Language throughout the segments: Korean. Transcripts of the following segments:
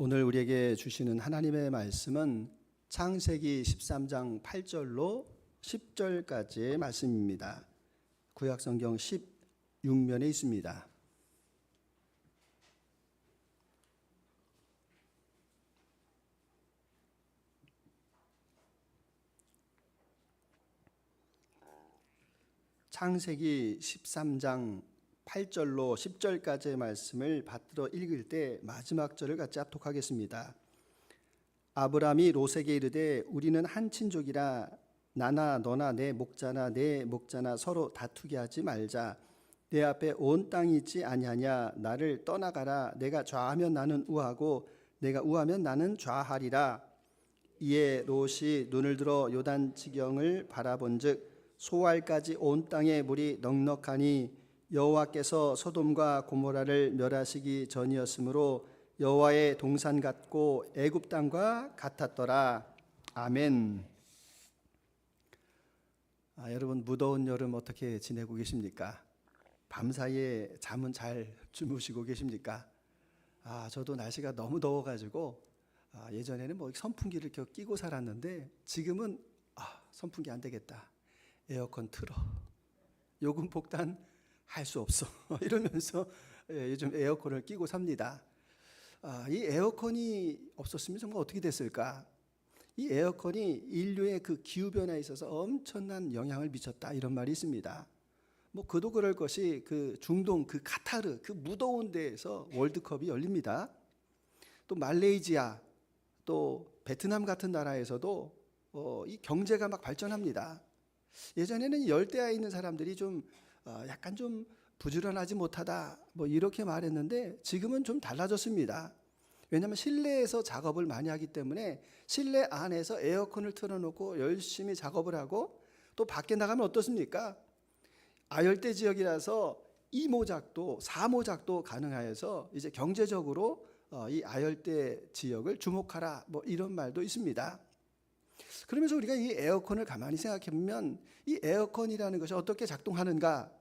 오늘 우리에게 주시는 하나님의 말씀은 창세기 13장 8절로 10절까지의 말씀입니다. 구약성경 16면에 있습니다. 창세기 13장 8절로 10절까지의 말씀을 받들어 읽을 때 마지막 절을 같이 합독하겠습니다. 아브람이 롯에게 이르되 우리는 한 친족이라 나나 너나 내 목자나 내 목자나 서로 다투게 하지 말자. 내 앞에 온 땅이 있지 아니하냐. 나를 떠나가라. 내가 좌하면 나는 우하고 내가 우하면 나는 좌하리라. 이에 롯이 눈을 들어 요단 지경을 바라본즉 소알까지 온 땅에 물이 넉넉하니 여호와께서 소돔과 고모라를 멸하시기 전이었으므로 여호와의 동산 같고 애굽 땅과 같았더라. 아멘. 여러분, 무더운 여름 어떻게 지내고 계십니까? 밤사이에 잠은 잘 주무시고 계십니까? 저도 날씨가 너무 더워가지고 예전에는 선풍기를 이렇게 끼고 살았는데 지금은 선풍기 안 되겠다. 에어컨 틀어. 요금 폭탄 할 수 없어. 이러면서 요즘 에어컨을 끼고 삽니다. 이 에어컨이 없었으면 정말 어떻게 됐을까? 이 에어컨이 인류의 그 기후변화에 있어서 엄청난 영향을 미쳤다, 이런 말이 있습니다. 그도 그럴 것이 그 중동 그 카타르 그 무더운 데에서 월드컵이 열립니다. 또 말레이시아 또 베트남 같은 나라에서도 이 경제가 막 발전합니다. 예전에는 열대야에 있는 사람들이 좀 약간 좀 부지런하지 못하다 이렇게 말했는데 지금은 좀 달라졌습니다. 왜냐하면 실내에서 작업을 많이 하기 때문에 실내 안에서 에어컨을 틀어놓고 열심히 작업을 하고 또 밖에 나가면 어떻습니까? 아열대 지역이라서 이모작도 사모작도 가능하여서 이제 경제적으로 이 아열대 지역을 주목하라 이런 말도 있습니다. 그러면서 우리가 이 에어컨을 가만히 생각해 보면 이 에어컨이라는 것이 어떻게 작동하는가?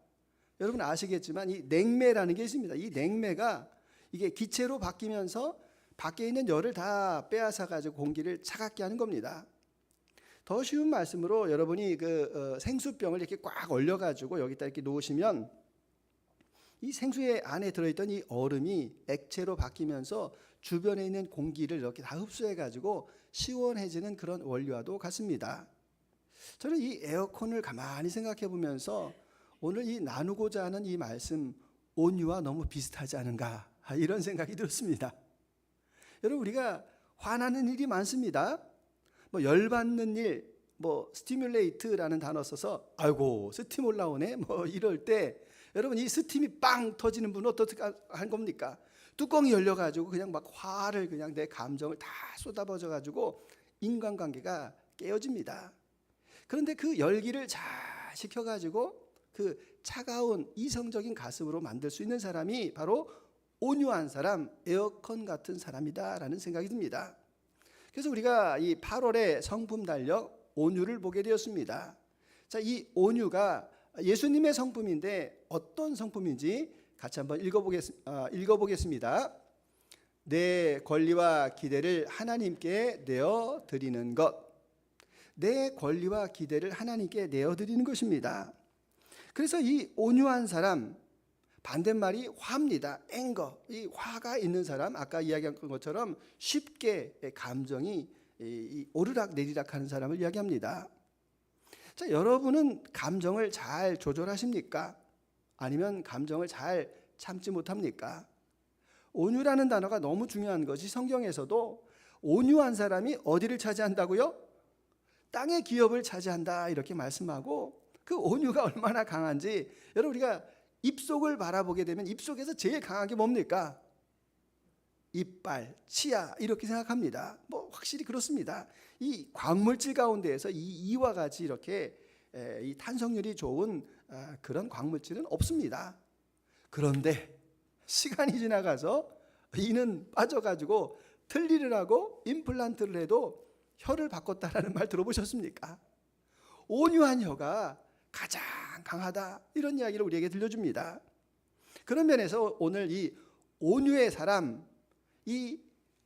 여러분 아시겠지만 이 냉매라는 게 있습니다. 이 냉매가 이게 기체로 바뀌면서 밖에 있는 열을 다 빼앗아 가지고 공기를 차갑게 하는 겁니다. 더 쉬운 말씀으로 여러분이 그 생수병을 이렇게 꽉 얼려 가지고 여기다 이렇게 놓으시면 이 생수의 안에 들어있던 이 얼음이 액체로 바뀌면서 주변에 있는 공기를 이렇게 다 흡수해 가지고 시원해지는 그런 원리와도 같습니다. 저는 이 에어컨을 가만히 생각해 보면서 오늘 이 나누고자 하는 이 말씀 온유와 너무 비슷하지 않은가 이런 생각이 들었습니다. 여러분 우리가 화나는 일이 많습니다. 열받는 일, 스티뮬레이트라는 단어 써서 아이고 스팀 올라오네 이럴 때 여러분 이 스팀이 빵 터지는 분은 어떻게 한 겁니까? 뚜껑이 열려가지고 그냥 막 화를 그냥 내 감정을 다 쏟아버져가지고 인간관계가 깨어집니다. 그런데 그 열기를 잘 식혀가지고 그 차가운 이성적인 가슴으로 만들 수 있는 사람이 바로 온유한 사람, 에어컨 같은 사람이다라는 생각이 듭니다. 그래서 우리가 이 8월의 성품 달력 온유를 보게 되었습니다. 자, 이 온유가 예수님의 성품인데 어떤 성품인지 같이 한번 읽어보겠습니다. 내 권리와 기대를 하나님께 내어 드리는 것. 내 권리와 기대를 하나님께 내어 드리는 것입니다. 그래서 이 온유한 사람, 반대말이 화입니다. 앵거. 이 화가 있는 사람, 아까 이야기한 것처럼 쉽게 감정이 오르락 내리락 하는 사람을 이야기합니다. 자, 여러분은 감정을 잘 조절하십니까? 아니면 감정을 잘 참지 못합니까? 온유라는 단어가 너무 중요한 것이 성경에서도 온유한 사람이 어디를 차지한다고요? 땅의 기업을 차지한다 이렇게 말씀하고 그 온유가 얼마나 강한지 여러분 우리가 입속을 바라보게 되면 입속에서 제일 강한 게 뭡니까? 이빨, 치아 이렇게 생각합니다. 확실히 그렇습니다. 이 광물질 가운데에서 이와 같이 이렇게 이 탄성률이 좋은 그런 광물질은 없습니다. 그런데 시간이 지나가서 이는 빠져가지고 틀니를 하고 임플란트를 해도 혀를 바꿨다라는 말 들어보셨습니까? 온유한 혀가 가장 강하다 이런 이야기를 우리에게 들려줍니다. 그런 면에서 오늘 이 온유의 사람, 이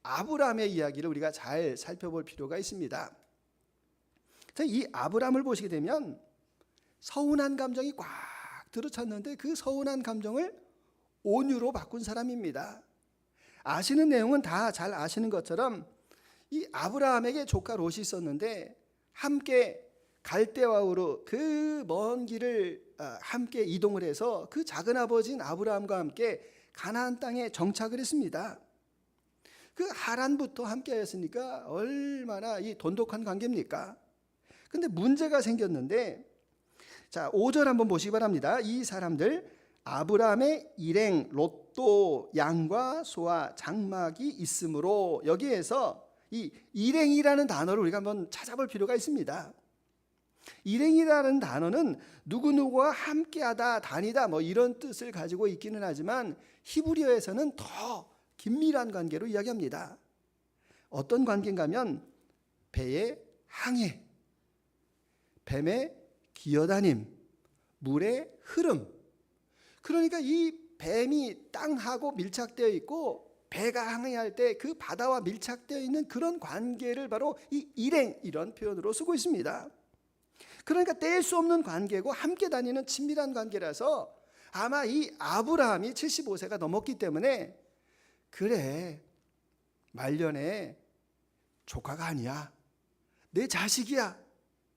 아브라함의 이야기를 우리가 잘 살펴볼 필요가 있습니다. 이 아브라함을 보시게 되면 서운한 감정이 꽉 들어찼는데 그 서운한 감정을 온유로 바꾼 사람입니다. 아시는 내용은 다 잘 아시는 것처럼 이 아브라함에게 조카 롯이 있었는데 함께 갈대와 우르 그 먼 길을 함께 이동을 해서 그 작은 아버지인 아브라함과 함께 가나안 땅에 정착을 했습니다. 그 하란부터 함께 하였으니까 얼마나 이 돈독한 관계입니까? 근데 문제가 생겼는데, 자 5절 한번 보시기 바랍니다. 이 사람들 아브라함의 일행 롯도 양과 소와 장막이 있으므로, 여기에서 이 일행이라는 단어를 우리가 한번 찾아볼 필요가 있습니다. 일행이라는 단어는 누구누구와 함께하다, 다니다 뭐 이런 뜻을 가지고 있기는 하지만 히브리어에서는 더 긴밀한 관계로 이야기합니다. 어떤 관계인가 하면 배의 항해, 뱀의 기어다님, 물의 흐름. 그러니까 이 뱀이 땅하고 밀착되어 있고 배가 항해할 때 그 바다와 밀착되어 있는 그런 관계를 바로 이 일행, 이런 표현으로 쓰고 있습니다. 그러니까 뗄 수 없는 관계고 함께 다니는 친밀한 관계라서 아마 이 아브라함이 75세가 넘었기 때문에 그래 말년에 조카가 아니야, 내 자식이야,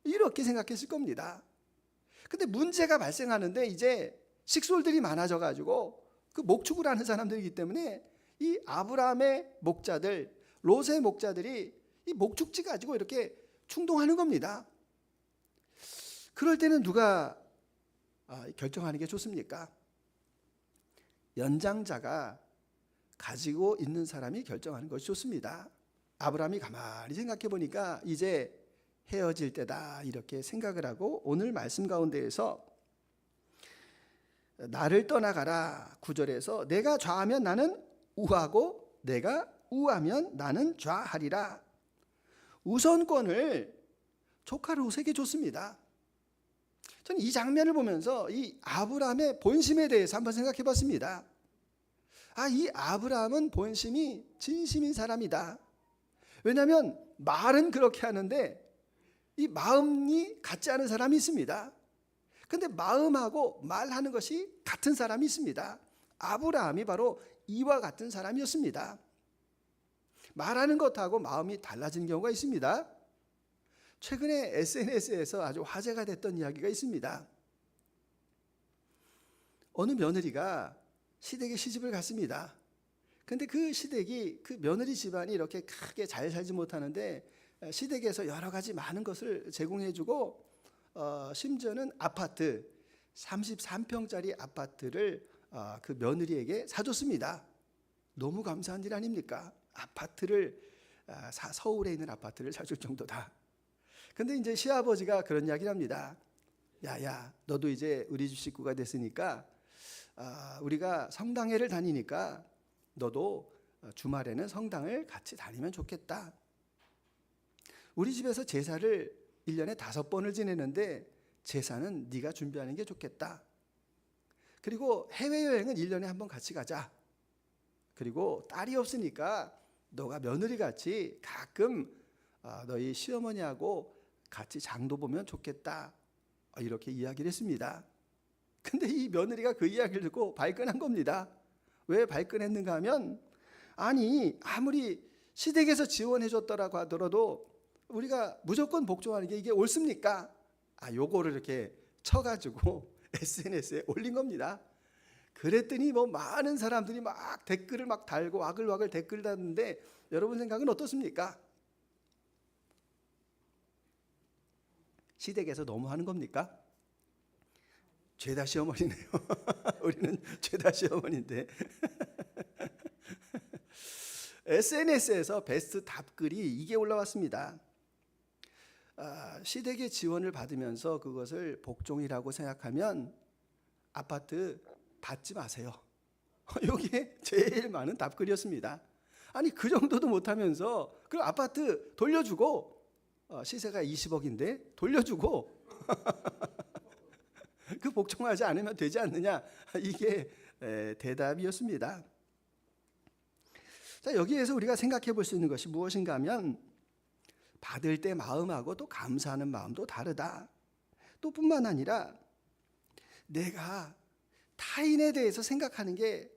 이렇게 생각했을 겁니다. 근데 문제가 발생하는데 이제 식솔들이 많아져 가지고 그 목축을 하는 사람들이기 때문에 이 아브라함의 목자들, 롯의 목자들이 이 목축지 가지고 이렇게 충동하는 겁니다. 그럴 때는 누가 결정하는 게 좋습니까? 연장자가 가지고 있는 사람이 결정하는 것이 좋습니다. 아브라함이 가만히 생각해 보니까 이제 헤어질 때다 이렇게 생각을 하고 오늘 말씀 가운데에서 나를 떠나가라 9절에서 내가 좌하면 나는 우하고 내가 우하면 나는 좌하리라. 우선권을 조카 롯에게 줬습니다. 저는 이 장면을 보면서 이 아브라함의 본심에 대해서 한번 생각해 봤습니다. 이 아브라함은 본심이 진심인 사람이다. 왜냐하면 말은 그렇게 하는데 이 마음이 같지 않은 사람이 있습니다. 근데 마음하고 말하는 것이 같은 사람이 있습니다. 아브라함이 바로 이와 같은 사람이었습니다. 말하는 것하고 마음이 달라진 경우가 있습니다. 최근에 SNS에서 아주 화제가 됐던 이야기가 있습니다. 어느 며느리가 시댁에 시집을 갔습니다. 근데 그 시댁이 그 며느리 집안이 이렇게 크게 잘 살지 못하는데 시댁에서 여러 가지 많은 것을 제공해주고 심지어는 아파트 33평짜리 아파트를 그 며느리에게 사줬습니다. 너무 감사한 일 아닙니까? 아파트를 서울에 있는 아파트를 사줄 정도다. 근데 이제 시아버지가 그런 이야기를 합니다. 야야, 너도 이제 우리 집 식구가 됐으니까 우리가 성당회를 다니니까 너도 주말에는 성당을 같이 다니면 좋겠다. 우리 집에서 제사를 1년에 5번을 지내는데 제사는 네가 준비하는 게 좋겠다. 그리고 해외여행은 1년에 한 번 같이 가자. 그리고 딸이 없으니까 너가 며느리같이 가끔 너희 시어머니하고 같이 장도 보면 좋겠다. 이렇게 이야기를 했습니다. 근데 이 며느리가 그 이야기를 듣고 발끈한 겁니다. 왜 발끈했는가 하면 아니 아무리 시댁에서 지원해 줬더라고 하더라도 우리가 무조건 복종하는 게 이게 옳습니까? 요거를 이렇게 쳐가지고 SNS에 올린 겁니다. 그랬더니 뭐 많은 사람들이 막 댓글을 막 달고 와글와글 댓글 달는데 여러분 생각은 어떻습니까? 시댁에서 너무 하는 겁니까? 죄다 시어머니네요. 우리는 죄다 시어머니인데. SNS에서 베스트 답글이 이게 올라왔습니다. 시댁의 지원을 받으면서 그것을 복종이라고 생각하면 아파트 받지 마세요. 이게 제일 많은 답글이었습니다. 아니 그 정도도 못하면서 그 아파트 돌려주고 시세가 20억인데 돌려주고 그 복종하지 않으면 되지 않느냐, 이게 대답이었습니다. 자, 여기에서 우리가 생각해 볼 수 있는 것이 무엇인가 하면 받을 때 마음하고 또 감사하는 마음도 다르다. 또 뿐만 아니라 내가 타인에 대해서 생각하는 게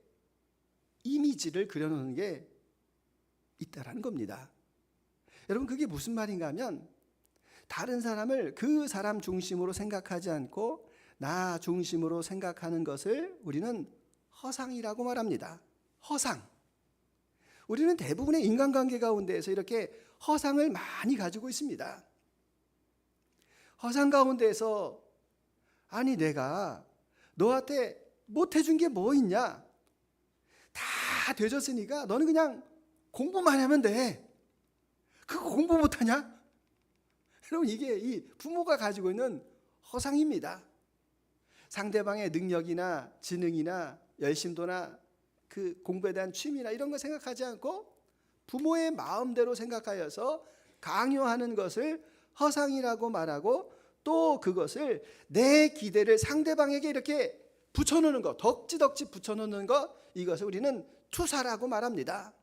이미지를 그려놓는 게 있다라는 겁니다. 여러분, 그게 무슨 말인가 하면 다른 사람을 그 사람 중심으로 생각하지 않고 나 중심으로 생각하는 것을 우리는 허상이라고 말합니다. 허상. 우리는 대부분의 인간관계 가운데에서 이렇게 허상을 많이 가지고 있습니다. 허상 가운데에서 아니 내가 너한테 못해준 게 뭐 있냐? 다 되졌으니까 너는 그냥 공부만 하면 돼. 그거 공부 못하냐? 여러분, 이게 이 부모가 가지고 있는 허상입니다. 상대방의 능력이나 지능이나 열심도나 그 공부에 대한 취미나 이런 거 생각하지 않고 부모의 마음대로 생각하여서 강요하는 것을 허상이라고 말하고, 또 그것을 내 기대를 상대방에게 이렇게 붙여놓는 것, 덕지덕지 붙여놓는 것, 이것을 우리는 투사라고 말합니다.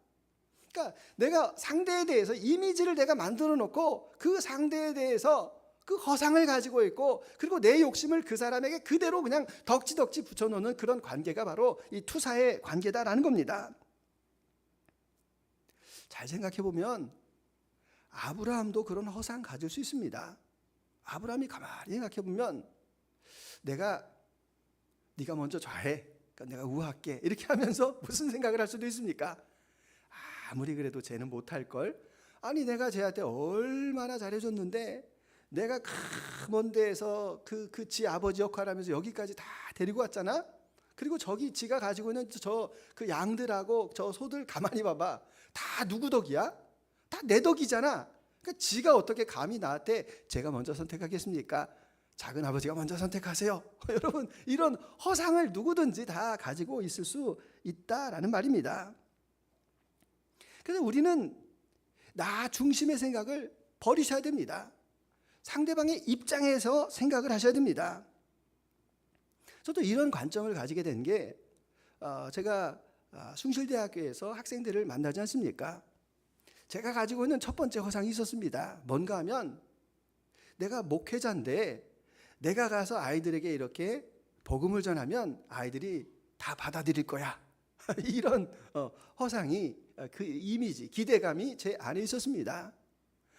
그러니까 내가 상대에 대해서 이미지를 내가 만들어 놓고 그 상대에 대해서 그 허상을 가지고 있고, 그리고 내 욕심을 그 사람에게 그대로 그냥 덕지덕지 붙여놓는 그런 관계가 바로 이 투사의 관계다라는 겁니다. 잘 생각해 보면 아브라함도 그런 허상 가질 수 있습니다. 아브라함이 가만히 생각해 보면 네가 먼저 좌해, 그러니까 내가 우할게, 이렇게 하면서 무슨 생각을 할 수도 있습니까? 아무리 그래도 쟤는 못할 걸. 아니 내가 쟤한테 얼마나 잘해줬는데 내가 먼 데에서 그 지 아버지 역할하면서 여기까지 다 데리고 왔잖아. 그리고 저기 지가 가지고 있는 저 그 양들하고 저 소들 가만히 봐봐. 다 누구 덕이야? 다 내 덕이잖아. 그러니까 지가 어떻게 감히 나한테 제가 먼저 선택하겠습니까? 작은 아버지가 먼저 선택하세요. 여러분, 이런 허상을 누구든지 다 가지고 있을 수 있다라는 말입니다. 그래서 우리는 나 중심의 생각을 버리셔야 됩니다. 상대방의 입장에서 생각을 하셔야 됩니다. 저도 이런 관점을 가지게 된 게 제가 숭실대학교에서 학생들을 만나지 않습니까? 제가 가지고 있는 첫 번째 허상이 있었습니다. 뭔가 하면 내가 목회자인데 내가 가서 아이들에게 이렇게 복음을 전하면 아이들이 다 받아들일 거야. 이런 허상이, 그 이미지, 기대감이 제 안에 있었습니다.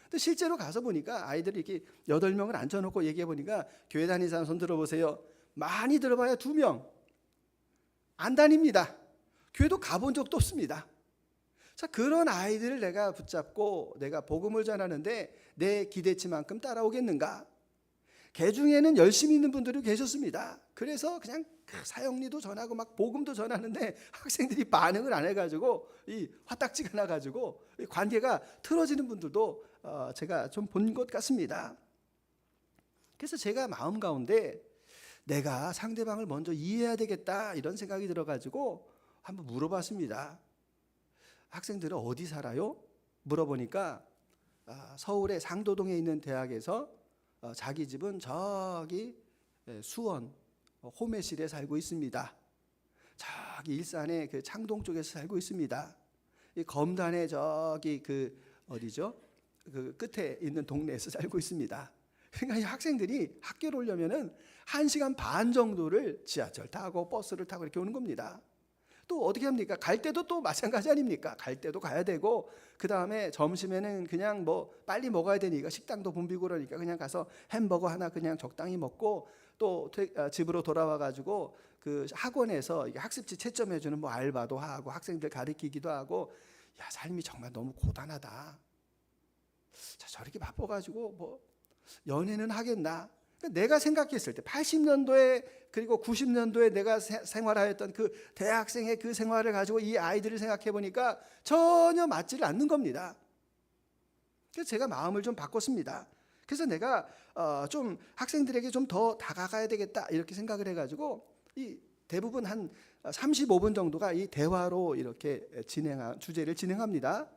근데 실제로 가서 보니까 아이들이 이렇게 8명을 앉혀놓고 얘기해 보니까 교회 다니는 사람 손 들어보세요. 많이 들어봐야 2명. 안 다닙니다. 교회도 가본 적도 없습니다. 자, 그런 아이들을 내가 붙잡고 내가 복음을 전하는데 내 기대치만큼 따라오겠는가? 개 중에는 열심히 있는 분들이 계셨습니다. 그래서 그냥 사형리도 전하고 막 복음도 전하는데 학생들이 반응을 안 해가지고 이 화딱지가 나가지고 관계가 틀어지는 분들도 제가 좀 본 것 같습니다. 그래서 제가 마음 가운데 내가 상대방을 먼저 이해해야 되겠다 이런 생각이 들어가지고 한번 물어봤습니다. 학생들은 어디 살아요? 물어보니까 서울의 상도동에 있는 대학에서 자기 집은 저기 수원 호매실에 살고 있습니다. 저기 일산의 그 창동 쪽에서 살고 있습니다. 이 검단의 저기 그 어디죠? 그 끝에 있는 동네에서 살고 있습니다. 그러니까 이 학생들이 학교를 오려면은 1시간 반 정도를 지하철 타고 버스를 타고 이렇게 오는 겁니다. 또 어떻게 합니까? 갈 때도 또 마찬가지 아닙니까? 갈 때도 가야 되고, 그 다음에 점심에는 그냥 뭐 빨리 먹어야 되니까 식당도 붐비고 그러니까 그냥 가서 햄버거 하나 그냥 적당히 먹고, 또 집으로 돌아와 가지고 그 학원에서 학습지 채점해주는 뭐 알바도 하고 학생들 가르치기도 하고, 야, 삶이 정말 너무 고단하다. 자, 저렇게 바빠가지고 뭐 연애는 하겠나? 내가 생각했을 때 80년도에 그리고 90년도에 내가 생활하였던 그 대학생의 그 생활을 가지고 이 아이들을 생각해 보니까 전혀 맞지를 않는 겁니다. 그래서 제가 마음을 좀 바꿨습니다. 그래서 내가 좀 학생들에게 좀 더 다가가야 되겠다 이렇게 생각을 해가지고 이 대부분 한 35분 정도가 이 대화로 이렇게 주제를 진행합니다.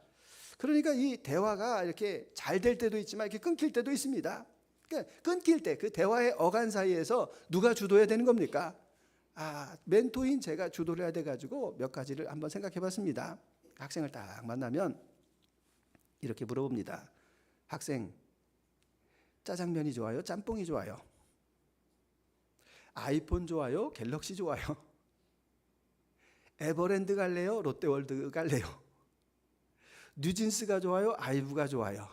그러니까 이 대화가 이렇게 잘 될 때도 있지만 이렇게 끊길 때도 있습니다. 그러니까 끊길 때 그 대화의 어간 사이에서 누가 주도해야 되는 겁니까? 멘토인 제가 주도를 해야 돼가지고 몇 가지를 한번 생각해 봤습니다. 학생을 딱 만나면 이렇게 물어봅니다. 학생, 짜장면이 좋아요? 짬뽕이 좋아요? 아이폰 좋아요? 갤럭시 좋아요? 에버랜드 갈래요? 롯데월드 갈래요? 뉴진스가 좋아요? 아이브가 좋아요?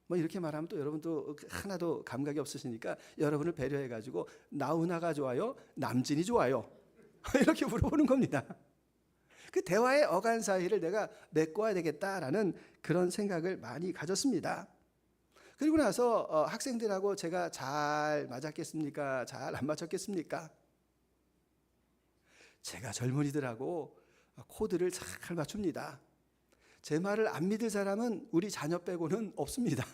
뭐 이렇게 말하면 또 여러분도 하나도 감각이 없으시니까 여러분을 배려해가지고 나훈아가 좋아요? 남진이 좋아요? 이렇게 물어보는 겁니다. 그 대화의 어간 사이를 내가 메꿔야 되겠다라는 그런 생각을 많이 가졌습니다. 그리고 나서 학생들하고 제가 잘 맞았겠습니까? 잘 안 맞췄겠습니까? 제가 젊은이들하고 코드를 잘 맞춥니다. 제 말을 안 믿을 사람은 우리 자녀 빼고는 없습니다.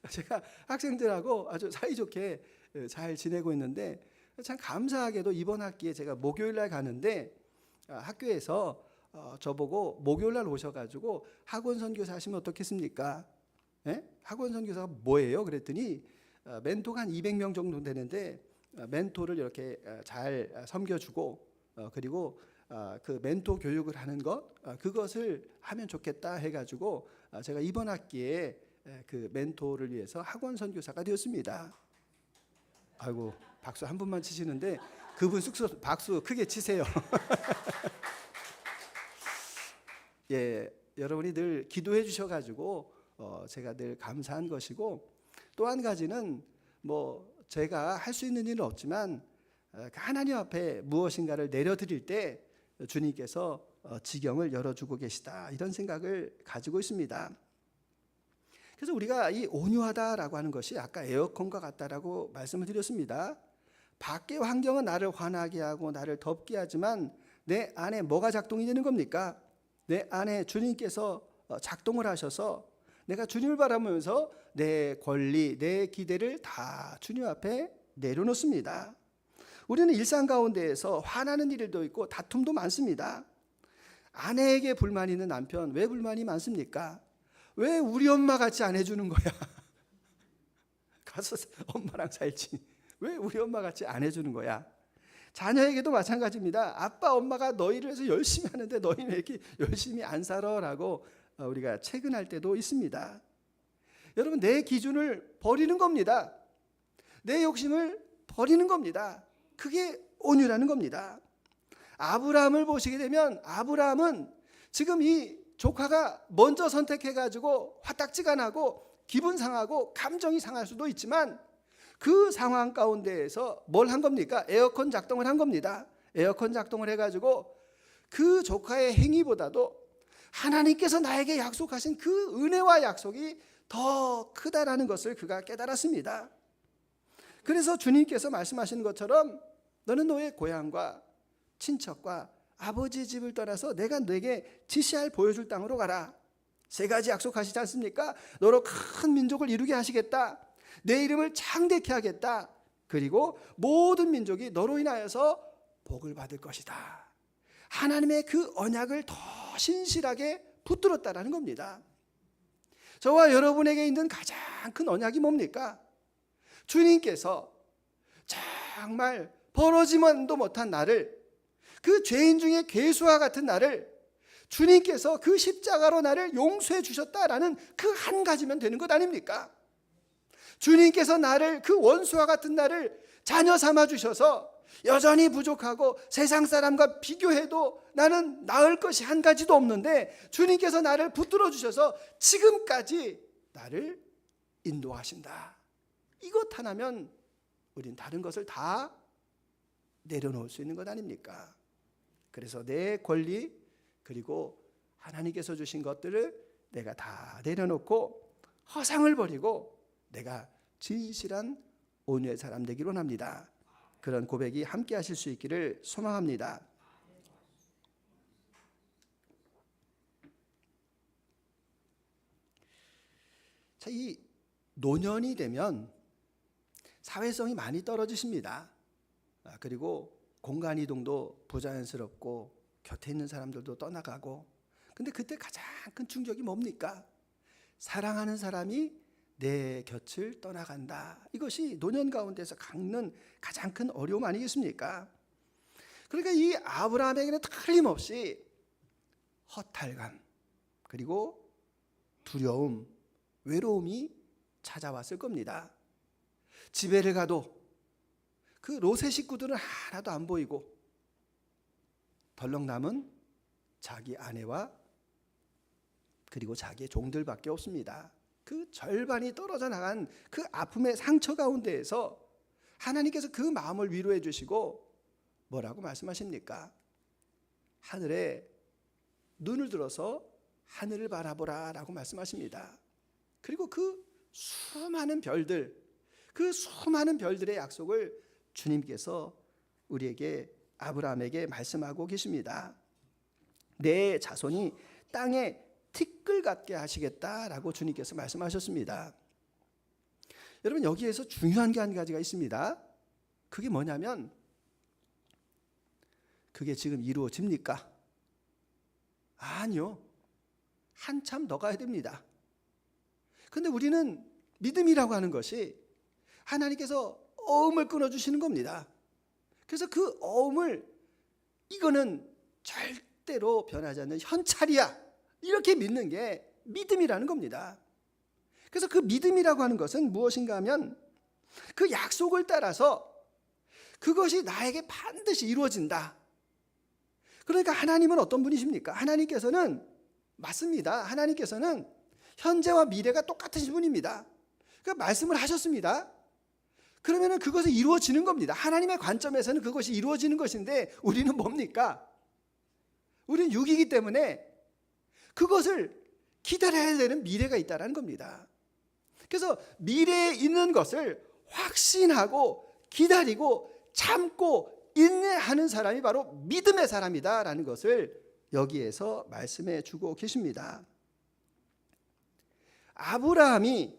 제가 학생들하고 아주 사이좋게 잘 지내고 있는데 참 감사하게도 이번 학기에 제가 목요일 날 가는데 학교에서 저보고 목요일 날 오셔가지고 학원 선교사 하시면 어떻겠습니까? 예? 학원 선교사가 뭐예요? 그랬더니 멘토가 한 200명 정도 되는데 멘토를 이렇게 잘 섬겨주고 그리고 그 멘토 교육을 하는 것 그것을 하면 좋겠다 해가지고 제가 이번 학기에 그 멘토를 위해서 학원 선교사가 되었습니다. 아이고 박수 한 분만 치시는데 그분 숙소 박수 크게 치세요. 예, 여러분이 늘 기도해 주셔가지고 제가 늘 감사한 것이고 또 한 가지는 뭐 제가 할 수 있는 일은 없지만 하나님 앞에 무엇인가를 내려드릴 때 주님께서 지경을 열어주고 계시다 이런 생각을 가지고 있습니다. 그래서 우리가 이 온유하다라고 하는 것이 아까 에어컨과 같다라고 말씀을 드렸습니다. 밖의 환경은 나를 화나게 하고 나를 덥게 하지만 내 안에 뭐가 작동이 되는 겁니까? 내 안에 주님께서 작동을 하셔서 내가 주님을 바라보면서 내 권리, 내 기대를 다 주님 앞에 내려놓습니다. 우리는 일상 가운데에서 화나는 일도 있고 다툼도 많습니다. 아내에게 불만이 있는 남편 왜 불만이 많습니까? 왜 우리 엄마 같이 안 해주는 거야? 가서 엄마랑 살지. 왜 우리 엄마 같이 안 해주는 거야? 자녀에게도 마찬가지입니다. 아빠 엄마가 너희를 위해서 열심히 하는데 너희는 왜 이렇게 열심히 안 살아라고 우리가 채근할 때도 있습니다. 여러분 내 기준을 버리는 겁니다. 내 욕심을 버리는 겁니다. 그게 온유라는 겁니다. 아브라함을 보시게 되면 아브라함은 지금 이 조카가 먼저 선택해가지고 화딱지가 나고 기분 상하고 감정이 상할 수도 있지만 그 상황 가운데에서 뭘 한 겁니까? 에어컨 작동을 한 겁니다. 에어컨 작동을 해가지고 그 조카의 행위보다도 하나님께서 나에게 약속하신 그 은혜와 약속이 더 크다라는 것을 그가 깨달았습니다. 그래서 주님께서 말씀하시는 것처럼 너는 너의 고향과 친척과 아버지의 집을 떠나서 내가 너에게 지시할 보여줄 땅으로 가라. 3가지 약속하시지 않습니까? 너로 큰 민족을 이루게 하시겠다. 내 이름을 창대케 하겠다. 그리고 모든 민족이 너로 인하여서 복을 받을 것이다. 하나님의 그 언약을 더 신실하게 붙들었다라는 겁니다. 저와 여러분에게 있는 가장 큰 언약이 뭡니까? 주님께서 정말 벌어지만도 못한 나를 그 죄인 중에 괴수와 같은 나를 주님께서 그 십자가로 나를 용서해 주셨다라는 그 한 가지면 되는 것 아닙니까? 주님께서 나를 그 원수와 같은 나를 자녀 삼아 주셔서 여전히 부족하고 세상 사람과 비교해도 나는 나을 것이 한 가지도 없는데 주님께서 나를 붙들어 주셔서 지금까지 나를 인도하신다. 이것 하나면 우린 다른 것을 다 내려놓을 수 있는 것 아닙니까? 그래서 내 권리 그리고 하나님께서 주신 것들을 내가 다 내려놓고 허상을 버리고 내가 진실한 온유의 사람 되기를 원합니다. 그런 고백이 함께 하실 수 있기를 소망합니다. 자, 이 노년이 되면 사회성이 많이 떨어지십니다. 그리고 공간 이동도 부자연스럽고 곁에 있는 사람들도 떠나가고 근데 그때 가장 큰 충격이 뭡니까? 사랑하는 사람이 내 곁을 떠나간다. 이것이 노년 가운데서 겪는 가장 큰 어려움 아니겠습니까? 그러니까 이 아브라함에게는 틀림없이 허탈감, 그리고 두려움, 외로움이 찾아왔을 겁니다. 집에를 가도 그 롯의 식구들은 하나도 안 보이고 덜렁 남은 자기 아내와 그리고 자기의 종들밖에 없습니다. 그 절반이 떨어져 나간 그 아픔의 상처 가운데에서 하나님께서 그 마음을 위로해 주시고 뭐라고 말씀하십니까? 하늘에 눈을 들어서 하늘을 바라보라 라고 말씀하십니다. 그리고 그 수많은 별들, 그 수많은 별들의 약속을 주님께서 우리에게, 아브라함에게 말씀하고 계십니다. 내 자손이 땅에 티끌 같게 하시겠다라고 주님께서 말씀하셨습니다. 여러분, 여기에서 중요한 게 한 가지가 있습니다. 그게 뭐냐면, 그게 지금 이루어집니까? 아니요. 한참 더 가야 됩니다. 그런데 우리는 믿음이라고 하는 것이 하나님께서 어음을 끊어주시는 겁니다. 그래서 그 어음을, 이거는 절대로 변하지 않는 현찰이야, 이렇게 믿는 게 믿음이라는 겁니다. 그래서 그 믿음이라고 하는 것은 무엇인가 하면 그 약속을 따라서 그것이 나에게 반드시 이루어진다. 그러니까 하나님은 어떤 분이십니까? 하나님께서는, 맞습니다, 하나님께서는 현재와 미래가 똑같으신 분입니다. 그러니까 말씀을 하셨습니다. 그러면 그것이 이루어지는 겁니다. 하나님의 관점에서는 그것이 이루어지는 것인데 우리는 뭡니까? 우리는 육이기 때문에 그것을 기다려야 되는 미래가 있다는 겁니다. 그래서 미래에 있는 것을 확신하고 기다리고 참고 인내하는 사람이 바로 믿음의 사람이다라는 것을 여기에서 말씀해 주고 계십니다. 아브라함이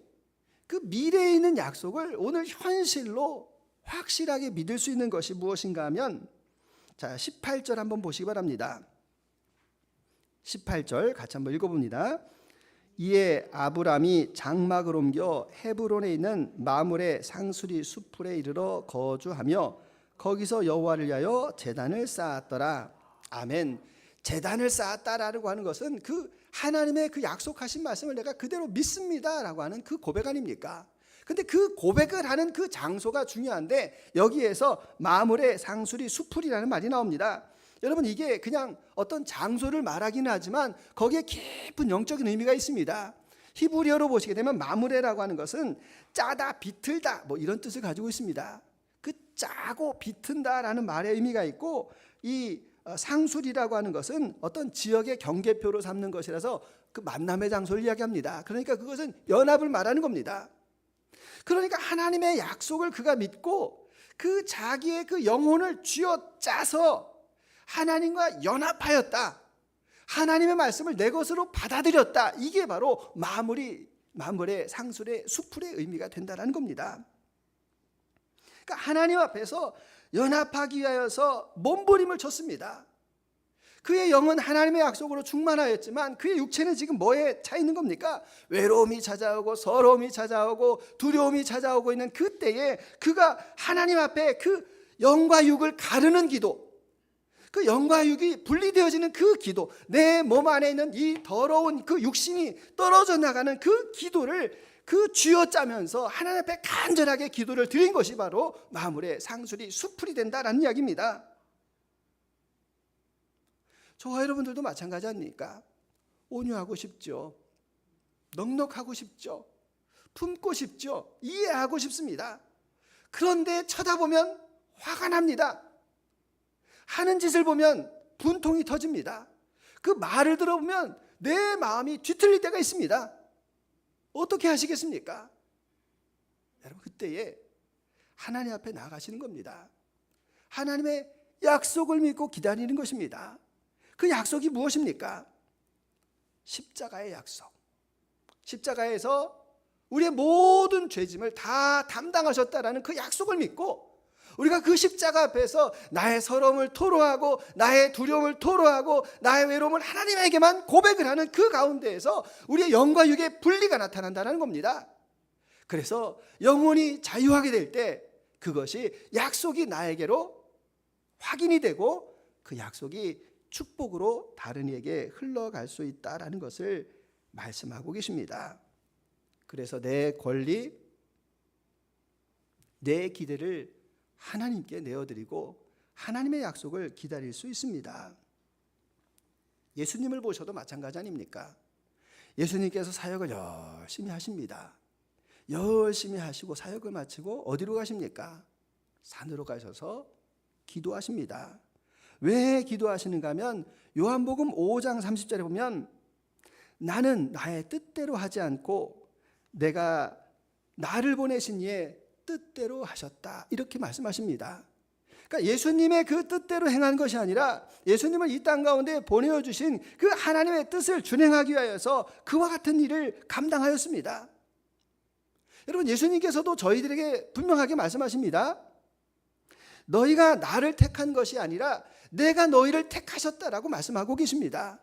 그 미래에 있는 약속을 오늘 현실로 확실하게 믿을 수 있는 것이 무엇인가 하면, 자, 18절 한번 보시기 바랍니다. 18절 같이 한번 읽어봅니다. 이에 아브라함이 장막을 옮겨 헤브론에 있는 마므레 상수리 수풀에 이르러 거주하며 거기서 여호와를 위하여 제단을 쌓았더라. 아멘. 제단을 쌓았다라고 하는 것은 그 하나님의 그 약속하신 말씀을 내가 그대로 믿습니다라고 하는 그 고백 아닙니까? 근데 그 고백을 하는 그 장소가 중요한데 여기에서 마므레 상수리 수풀이라는 말이 나옵니다. 여러분, 이게 그냥 어떤 장소를 말하기는 하지만 거기에 깊은 영적인 의미가 있습니다. 히브리어로 보시게 되면 마므레라고 하는 것은 짜다, 비틀다, 뭐 이런 뜻을 가지고 있습니다. 그 짜고 비튼다라는 말의 의미가 있고, 이 상술이라고 하는 것은 어떤 지역의 경계표로 삼는 것이라서 그 만남의 장소를 이야기합니다. 그러니까 그것은 연합을 말하는 겁니다. 그러니까 하나님의 약속을 그가 믿고 그 자기의 그 영혼을 쥐어짜서 하나님과 연합하였다. 하나님의 말씀을 내 것으로 받아들였다. 이게 바로 마물의 상술의 수풀의 의미가 된다는 겁니다. 그러니까 하나님 앞에서 연합하기 위하여서 몸부림을 쳤습니다. 그의 영은 하나님의 약속으로 충만하였지만 그의 육체는 지금 뭐에 차 있는 겁니까? 외로움이 찾아오고 서러움이 찾아오고 두려움이 찾아오고 있는 그때에 그가 하나님 앞에 그 영과 육을 가르는 기도, 그 영과 육이 분리되어지는 그 기도, 내 몸 안에 있는 이 더러운 그 육신이 떨어져 나가는 그 기도를 그 쥐어짜면서 하나님 앞에 간절하게 기도를 드린 것이 바로 마물의 상술이 수풀이 된다라는 이야기입니다. 저와 여러분들도 마찬가지 아닙니까? 온유하고 싶죠. 넉넉하고 싶죠. 품고 싶죠. 이해하고 싶습니다. 그런데 쳐다보면 화가 납니다. 하는 짓을 보면 분통이 터집니다. 그 말을 들어보면 내 마음이 뒤틀릴 때가 있습니다. 어떻게 하시겠습니까? 여러분, 그때에 하나님 앞에 나가시는 겁니다. 하나님의 약속을 믿고 기다리는 것입니다. 그 약속이 무엇입니까? 십자가의 약속. 십자가에서 우리의 모든 죄짐을 다 담당하셨다라는 그 약속을 믿고 우리가 그 십자가 앞에서 나의 서러움을 토로하고 나의 두려움을 토로하고 나의 외로움을 하나님에게만 고백을 하는 그 가운데에서 우리의 영과 육의 분리가 나타난다는 겁니다. 그래서 영혼이 자유하게 될 때 그것이 약속이 나에게로 확인이 되고 그 약속이 축복으로 다른 이에게 흘러갈 수 있다라는 것을 말씀하고 계십니다. 그래서 내 권리, 내 기대를 하나님께 내어드리고 하나님의 약속을 기다릴 수 있습니다. 예수님을 보셔도 마찬가지 아닙니까? 예수님께서 사역을 열심히 하십니다. 열심히 하시고 사역을 마치고 어디로 가십니까? 산으로 가셔서 기도하십니다. 왜 기도하시는가 하면 요한복음 5장 30절에 보면 나는 나의 뜻대로 하지 않고 내가 나를 보내신 이의 뜻대로 하셨다, 이렇게 말씀하십니다. 그러니까 예수님의 그 뜻대로 행한 것이 아니라 예수님을 이 땅 가운데 보내주신 그 하나님의 뜻을 준행하기 위하여서 그와 같은 일을 감당하였습니다. 여러분, 예수님께서도 저희들에게 분명하게 말씀하십니다. 너희가 나를 택한 것이 아니라 내가 너희를 택하셨다라고 말씀하고 계십니다.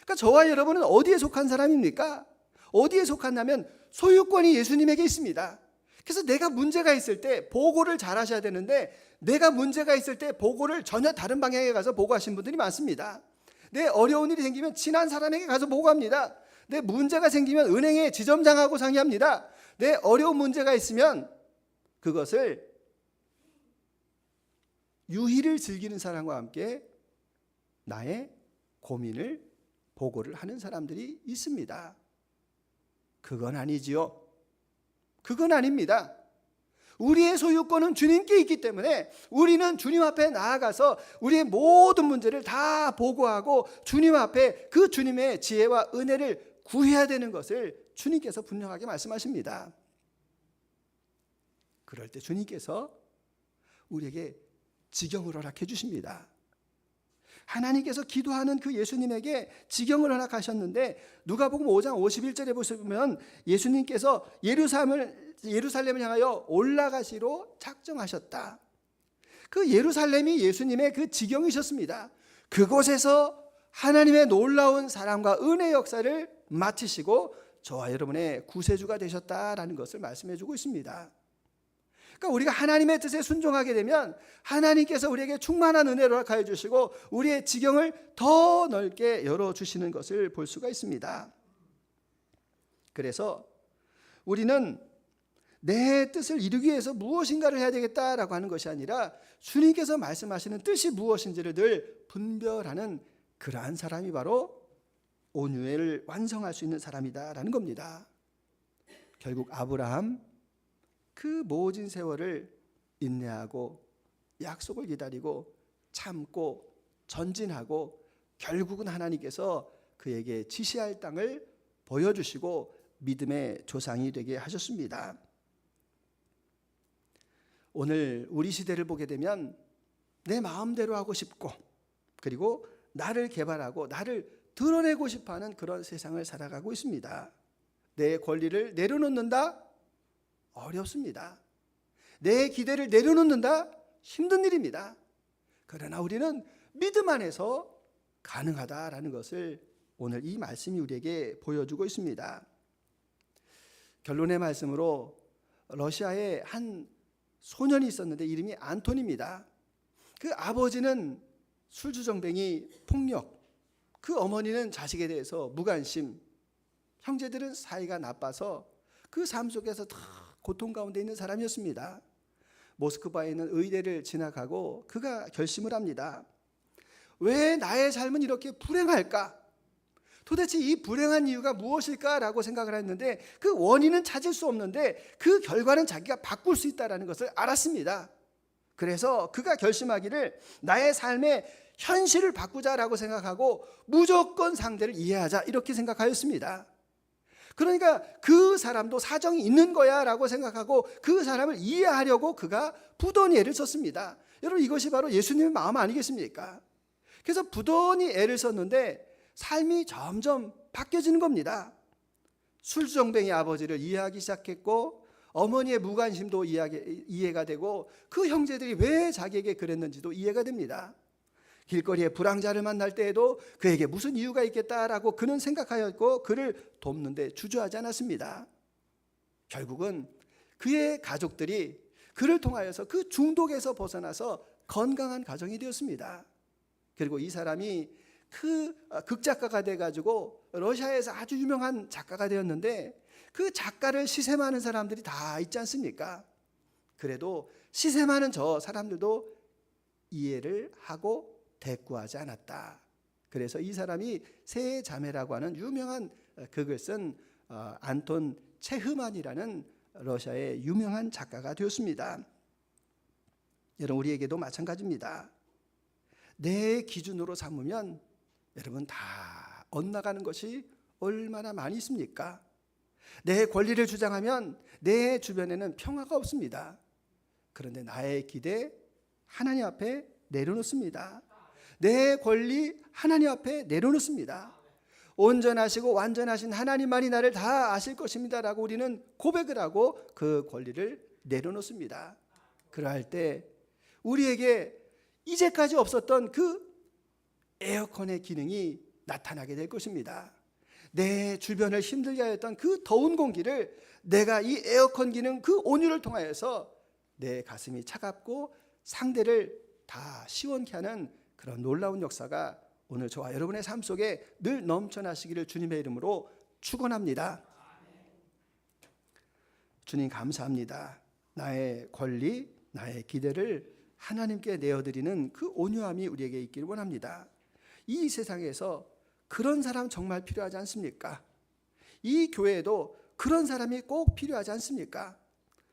그러니까 저와 여러분은 어디에 속한 사람입니까? 어디에 속한다면 소유권이 예수님에게 있습니다. 그래서 내가 문제가 있을 때 보고를 잘 하셔야 되는데 내가 문제가 있을 때 보고를 전혀 다른 방향에 가서 보고하신 분들이 많습니다. 내 어려운 일이 생기면 친한 사람에게 가서 보고합니다. 내 문제가 생기면 은행에 지점장하고 상의합니다. 내 어려운 문제가 있으면 그것을 유희를 즐기는 사람과 함께 나의 고민을 보고를 하는 사람들이 있습니다. 그건 아니지요. 그건 아닙니다. 우리의 소유권은 주님께 있기 때문에 우리는 주님 앞에 나아가서 우리의 모든 문제를 다 보고하고 주님 앞에 그 주님의 지혜와 은혜를 구해야 되는 것을 주님께서 분명하게 말씀하십니다. 그럴 때 주님께서 우리에게 지경을 허락해 주십니다. 하나님께서 기도하는 그 예수님에게 지경을 허락하셨는데 누가복음 5장 51절에 보시면 예수님께서 예루살렘을 향하여 올라가시로 작정하셨다. 그 예루살렘이 예수님의 그 지경이셨습니다. 그곳에서 하나님의 놀라운 사랑과 은혜 역사를 마치시고 저와 여러분의 구세주가 되셨다라는 것을 말씀해 주고 있습니다. 그러니까 우리가 하나님의 뜻에 순종하게 되면 하나님께서 우리에게 충만한 은혜를 허락하여 주시고 우리의 지경을 더 넓게 열어주시는 것을 볼 수가 있습니다. 그래서 우리는 내 뜻을 이루기 위해서 무엇인가를 해야 되겠다라고 하는 것이 아니라 주님께서 말씀하시는 뜻이 무엇인지를 늘 분별하는 그러한 사람이 바로 온유를 완성할 수 있는 사람이다라는 겁니다. 결국 아브라함 그 모진 세월을 인내하고 약속을 기다리고 참고 전진하고 결국은 하나님께서 그에게 지시할 땅을 보여주시고 믿음의 조상이 되게 하셨습니다. 오늘 우리 시대를 보게 되면 내 마음대로 하고 싶고 그리고 나를 개발하고 나를 드러내고 싶어하는 그런 세상을 살아가고 있습니다. 내 권리를 내려놓는다? 어렵습니다. 내 기대를 내려놓는다? 힘든 일입니다. 그러나 우리는 믿음 안에서 가능하다라는 것을 오늘 이 말씀이 우리에게 보여주고 있습니다. 결론의 말씀으로 러시아에 한 소년이 있었는데 이름이 안톤입니다. 그 아버지는 술주정뱅이 폭력, 그 어머니는 자식에 대해서 무관심, 형제들은 사이가 나빠서 그 삶 속에서 다 고통 가운데 있는 사람이었습니다. 모스크바에 있는 의대를 진학하고 그가 결심을 합니다. 왜 나의 삶은 이렇게 불행할까? 도대체 이 불행한 이유가 무엇일까라고 생각을 했는데 그 원인은 찾을 수 없는데 그 결과는 자기가 바꿀 수 있다는 것을 알았습니다. 그래서 그가 결심하기를 나의 삶의 현실을 바꾸자라고 생각하고 무조건 상대를 이해하자 이렇게 생각하였습니다. 그러니까 그 사람도 사정이 있는 거야 라고 생각하고 그 사람을 이해하려고 그가 부단히 애를 썼습니다. 여러분, 이것이 바로 예수님의 마음 아니겠습니까? 그래서 부단히 애를 썼는데 삶이 점점 바뀌어지는 겁니다. 술주정뱅이 아버지를 이해하기 시작했고 어머니의 무관심도 이해가 되고 그 형제들이 왜 자기에게 그랬는지도 이해가 됩니다. 길거리에 불황자를 만날 때에도 그에게 무슨 이유가 있겠다라고 그는 생각하였고 그를 돕는데 주저하지 않았습니다. 결국은 그의 가족들이 그를 통하여서 그 중독에서 벗어나서 건강한 가정이 되었습니다. 그리고 이 사람이 극작가가 돼가지고 러시아에서 아주 유명한 작가가 되었는데 그 작가를 시샘하는 사람들이 다 있지 않습니까? 그래도 시샘하는 저 사람들도 이해를 하고 대꾸하지 않았다. 그래서 이 사람이 세 자매라고 하는 유명한 극을 쓴 안톤 체흐만이라는 러시아의 유명한 작가가 되었습니다. 여러분, 우리에게도 마찬가지입니다. 내 기준으로 삼으면 여러분 다 엇나가는 것이 얼마나 많이 있습니까? 내 권리를 주장하면 내 주변에는 평화가 없습니다. 그런데 나의 기대 하나님 앞에 내려놓습니다. 내 권리 하나님 앞에 내려놓습니다. 온전하시고 완전하신 하나님만이 나를 다 아실 것입니다라고 우리는 고백을 하고 그 권리를 내려놓습니다. 그러할 때 우리에게 이제까지 없었던 그 에어컨의 기능이 나타나게 될 것입니다. 내 주변을 힘들게 하였던 그 더운 공기를 내가 이 에어컨 기능 그 온유를 통하여서 내 가슴이 차갑고 상대를 다 시원케 하는 그런 놀라운 역사가 오늘 저와 여러분의 삶 속에 늘 넘쳐나시기를 주님의 이름으로 축원합니다. 주님 감사합니다. 나의 권리, 나의 기대를 하나님께 내어드리는 그 온유함이 우리에게 있기를 원합니다. 이 세상에서 그런 사람 정말 필요하지 않습니까? 이 교회에도 그런 사람이 꼭 필요하지 않습니까?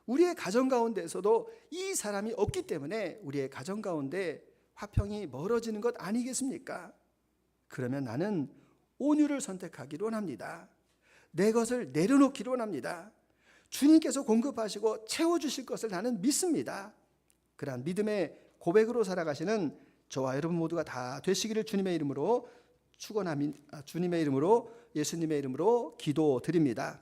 우리의 가정 가운데서도 이 사람이 없기 때문에 우리의 가정 가운데 화평이 멀어지는 것 아니겠습니까? 그러면 나는 온유를 선택하기를 원합니다. 내 것을 내려놓기를 원합니다. 주님께서 공급하시고 채워주실 것을 나는 믿습니다. 그러한 믿음의 고백으로 살아가시는 저와 여러분 모두가 다 되시기를 주님의 이름으로 축원합니다. 주님의 이름으로 예수님의 이름으로 기도드립니다.